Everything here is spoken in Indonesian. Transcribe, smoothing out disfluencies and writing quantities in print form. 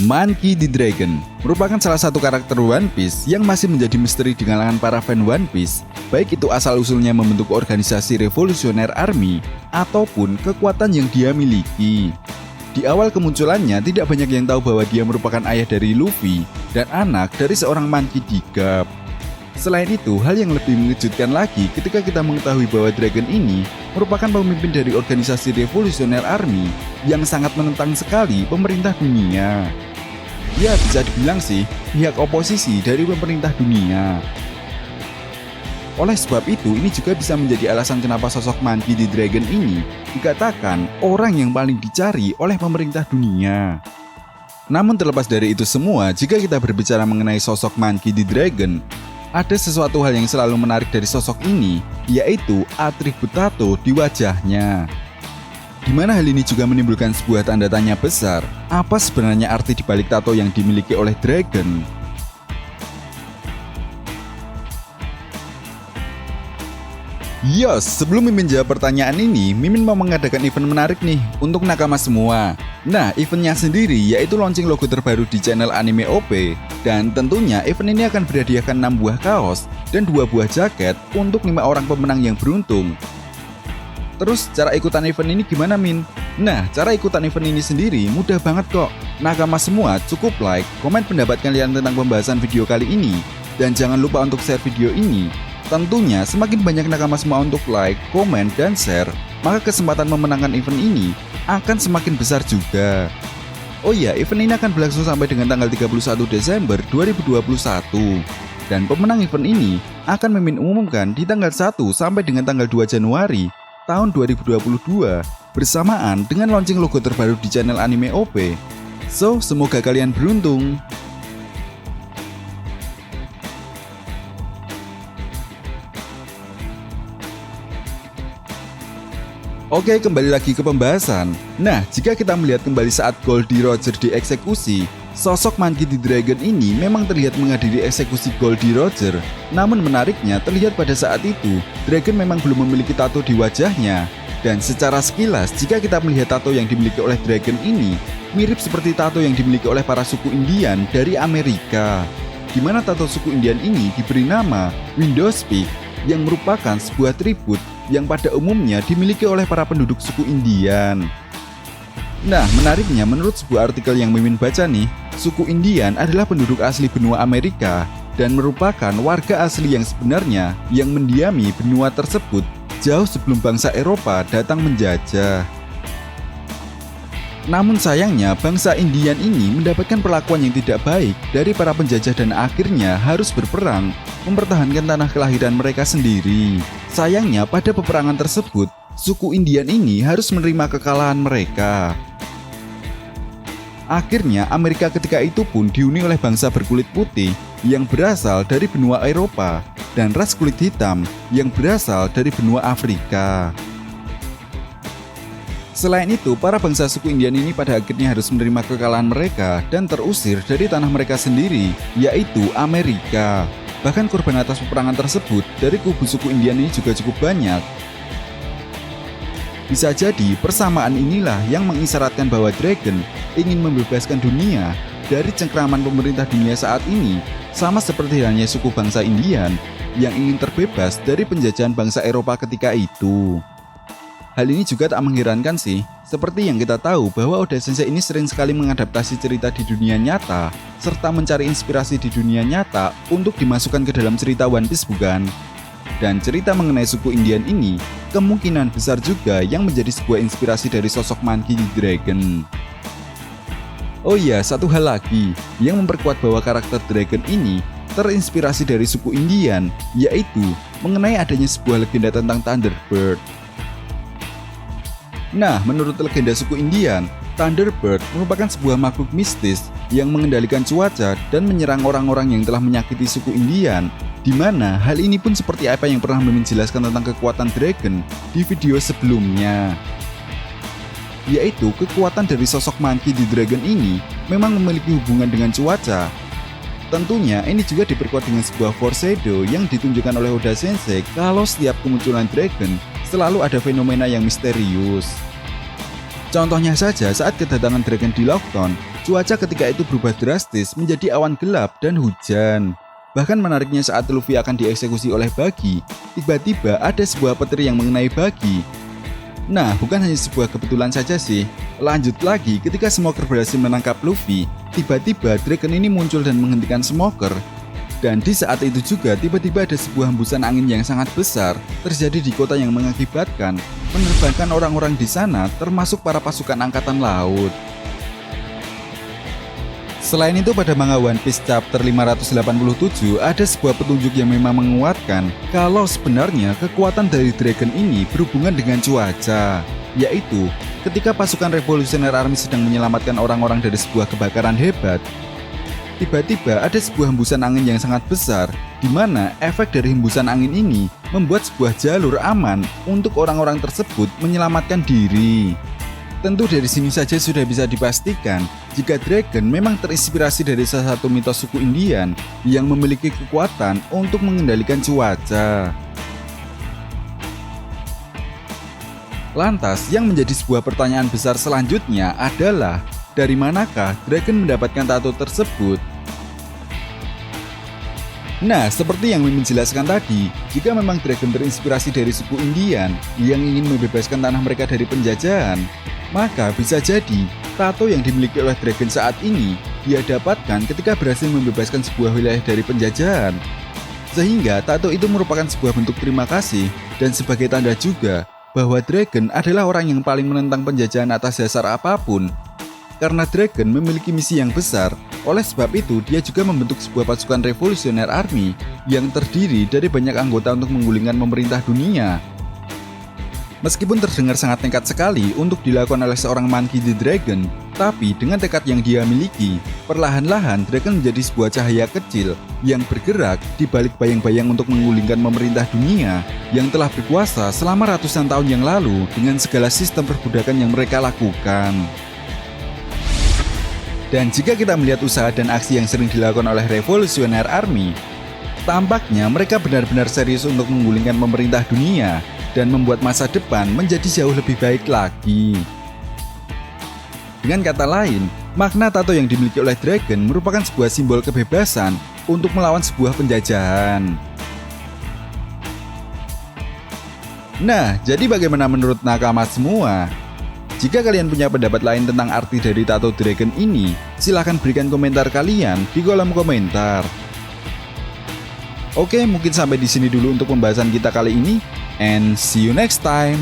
Monkey D. Dragon merupakan salah satu karakter One Piece yang masih menjadi misteri di kalangan para fan One Piece, baik itu asal-usulnya membentuk organisasi revolusioner army ataupun kekuatan yang dia miliki. Di awal kemunculannya, tidak banyak yang tahu bahwa dia merupakan ayah dari Luffy dan anak dari seorang Monkey D. Garp. Selain itu, hal yang lebih mengejutkan lagi ketika kita mengetahui bahwa Dragon ini merupakan pemimpin dari organisasi revolusioner army yang sangat menentang sekali pemerintah dunia. Ya, bisa dibilang sih, pihak oposisi dari pemerintah dunia. Oleh sebab itu, ini juga bisa menjadi alasan kenapa sosok Monkey D. Dragon ini dikatakan orang yang paling dicari oleh pemerintah dunia. Namun terlepas dari itu semua, jika kita berbicara mengenai sosok Monkey D. Dragon, ada sesuatu hal yang selalu menarik dari sosok ini, yaitu atribut tato di wajahnya. Di mana hal ini juga menimbulkan sebuah tanda tanya besar, apa sebenarnya arti dibalik tato yang dimiliki oleh Dragon? Yos, sebelum Mimin jawab pertanyaan ini, Mimin mau mengadakan event menarik nih untuk nakama semua. Nah, eventnya sendiri yaitu launching logo terbaru di channel Anime OP. Dan tentunya event ini akan berhadiahkan 6 buah kaos dan 2 buah jaket untuk 5 orang pemenang yang beruntung. Terus cara ikutan event ini gimana, Min? Nah, cara ikutan event ini sendiri mudah banget kok. Nakama semua cukup like, komen pendapat kalian tentang pembahasan video kali ini. Dan jangan lupa untuk share video ini. Tentunya semakin banyak nakama semua untuk like, komen, dan share, maka kesempatan memenangkan event ini akan semakin besar juga. Oh iya, event ini akan berlangsung sampai dengan tanggal 31 Desember 2021. Dan pemenang event ini akan Mimin umumkan di tanggal 1 sampai dengan tanggal 2 Januari tahun 2022 bersamaan dengan launching logo terbaru di channel Anime OP. So, semoga kalian beruntung. Oke, kembali lagi ke pembahasan. Nah, jika kita melihat kembali saat Goldie Roger dieksekusi, sosok Monkey D. Dragon ini memang terlihat menghadiri eksekusi Goldie Roger. Namun menariknya, terlihat pada saat itu, Dragon memang belum memiliki tato di wajahnya. Dan secara sekilas, jika kita melihat tato yang dimiliki oleh Dragon ini, mirip seperti tato yang dimiliki oleh para suku Indian dari Amerika. Di mana tato suku Indian ini diberi nama Windows Peak, yang merupakan sebuah tribut yang pada umumnya dimiliki oleh para penduduk suku Indian. Nah, menariknya menurut sebuah artikel yang Mimin baca nih, suku Indian adalah penduduk asli benua Amerika dan merupakan warga asli yang sebenarnya yang mendiami benua tersebut jauh sebelum bangsa Eropa datang menjajah. Namun sayangnya bangsa Indian ini mendapatkan perlakuan yang tidak baik dari para penjajah dan akhirnya harus berperang mempertahankan tanah kelahiran mereka sendiri. Sayangnya pada peperangan tersebut, suku Indian ini harus menerima kekalahan mereka. Akhirnya Amerika ketika itu pun dihuni oleh bangsa berkulit putih yang berasal dari benua Eropa dan ras kulit hitam yang berasal dari benua Afrika. Selain itu, para bangsa suku Indian ini pada akhirnya harus menerima kekalahan mereka dan terusir dari tanah mereka sendiri, yaitu Amerika. Bahkan korban atas peperangan tersebut dari kubu suku Indian ini juga cukup banyak. Bisa jadi persamaan inilah yang mengisyaratkan bahwa Dragon ingin membebaskan dunia dari cengkraman pemerintah dunia saat ini, sama seperti halnya suku bangsa Indian yang ingin terbebas dari penjajahan bangsa Eropa ketika itu. Hal ini juga tak mengherankan sih, seperti yang kita tahu bahwa Oda Sensei ini sering sekali mengadaptasi cerita di dunia nyata, serta mencari inspirasi di dunia nyata untuk dimasukkan ke dalam cerita One Piece, bukan? Dan cerita mengenai suku Indian ini, kemungkinan besar juga yang menjadi sebuah inspirasi dari sosok Monkey D. Dragon. Oh iya, satu hal lagi yang memperkuat bahwa karakter Dragon ini terinspirasi dari suku Indian, yaitu mengenai adanya sebuah legenda tentang Thunderbird. Nah, menurut legenda suku Indian, Thunderbird merupakan sebuah makhluk mistis yang mengendalikan cuaca dan menyerang orang-orang yang telah menyakiti suku Indian, di mana hal ini pun seperti apa yang pernah Mimin jelaskan tentang kekuatan Dragon di video sebelumnya. Yaitu kekuatan dari sosok Monkey D. Dragon ini memang memiliki hubungan dengan cuaca. Tentunya ini juga diperkuat dengan sebuah foreshadow yang ditunjukkan oleh Oda Sensei kalau setiap kemunculan Dragon selalu ada fenomena yang misterius. Contohnya saja saat kedatangan Dragon di Lockton, cuaca ketika itu berubah drastis menjadi awan gelap dan hujan. Bahkan menariknya saat Luffy akan dieksekusi oleh Buggy, tiba-tiba ada sebuah petir yang mengenai Buggy. Nah, bukan hanya sebuah kebetulan saja sih. Lanjut lagi, ketika Smoker berhasil menangkap Luffy, tiba-tiba Dragon ini muncul dan menghentikan Smoker. Dan di saat itu juga tiba-tiba ada sebuah hembusan angin yang sangat besar terjadi di kota yang mengakibatkan menerbangkan orang-orang di sana termasuk para pasukan angkatan laut. Selain itu pada manga One Piece chapter 587 ada sebuah petunjuk yang memang menguatkan kalau sebenarnya kekuatan dari Dragon ini berhubungan dengan cuaca, yaitu ketika pasukan Revolutionary Army sedang menyelamatkan orang-orang dari sebuah kebakaran hebat, tiba-tiba ada sebuah hembusan angin yang sangat besar, di mana efek dari hembusan angin ini membuat sebuah jalur aman untuk orang-orang tersebut menyelamatkan diri. Tentu dari sini saja sudah bisa dipastikan jika Dragon memang terinspirasi dari salah satu mitos suku Indian yang memiliki kekuatan untuk mengendalikan cuaca. Lantas, yang menjadi sebuah pertanyaan besar selanjutnya adalah, dari manakah Dragon mendapatkan tato tersebut? Nah, seperti yang Mimin jelaskan tadi, jika memang Dragon terinspirasi dari suku Indian yang ingin membebaskan tanah mereka dari penjajahan, maka bisa jadi tato yang dimiliki oleh Dragon saat ini dia dapatkan ketika berhasil membebaskan sebuah wilayah dari penjajahan. Sehingga tato itu merupakan sebuah bentuk terima kasih dan sebagai tanda juga bahwa Dragon adalah orang yang paling menentang penjajahan atas dasar apapun. Karena Dragon memiliki misi yang besar, oleh sebab itu dia juga membentuk sebuah pasukan Revolutionary Army yang terdiri dari banyak anggota untuk menggulingkan pemerintah dunia. Meskipun terdengar sangat nekat sekali untuk dilakukan oleh seorang Monkey D. Dragon, tapi dengan tekad yang dia miliki, perlahan-lahan Dragon menjadi sebuah cahaya kecil yang bergerak di balik bayang-bayang untuk menggulingkan pemerintah dunia yang telah berkuasa selama ratusan tahun yang lalu dengan segala sistem perbudakan yang mereka lakukan. Dan jika kita melihat usaha dan aksi yang sering dilakukan oleh Revolutionary Army, tampaknya mereka benar-benar serius untuk menggulingkan pemerintah dunia dan membuat masa depan menjadi jauh lebih baik lagi. Dengan kata lain, makna tato yang dimiliki oleh Dragon merupakan sebuah simbol kebebasan untuk melawan sebuah penjajahan. Nah, jadi bagaimana menurut nakama semua? Jika kalian punya pendapat lain tentang arti dari tato Dragon ini, silahkan berikan komentar kalian di kolom komentar. Oke, mungkin sampai di sini dulu untuk pembahasan kita kali ini, and see you next time.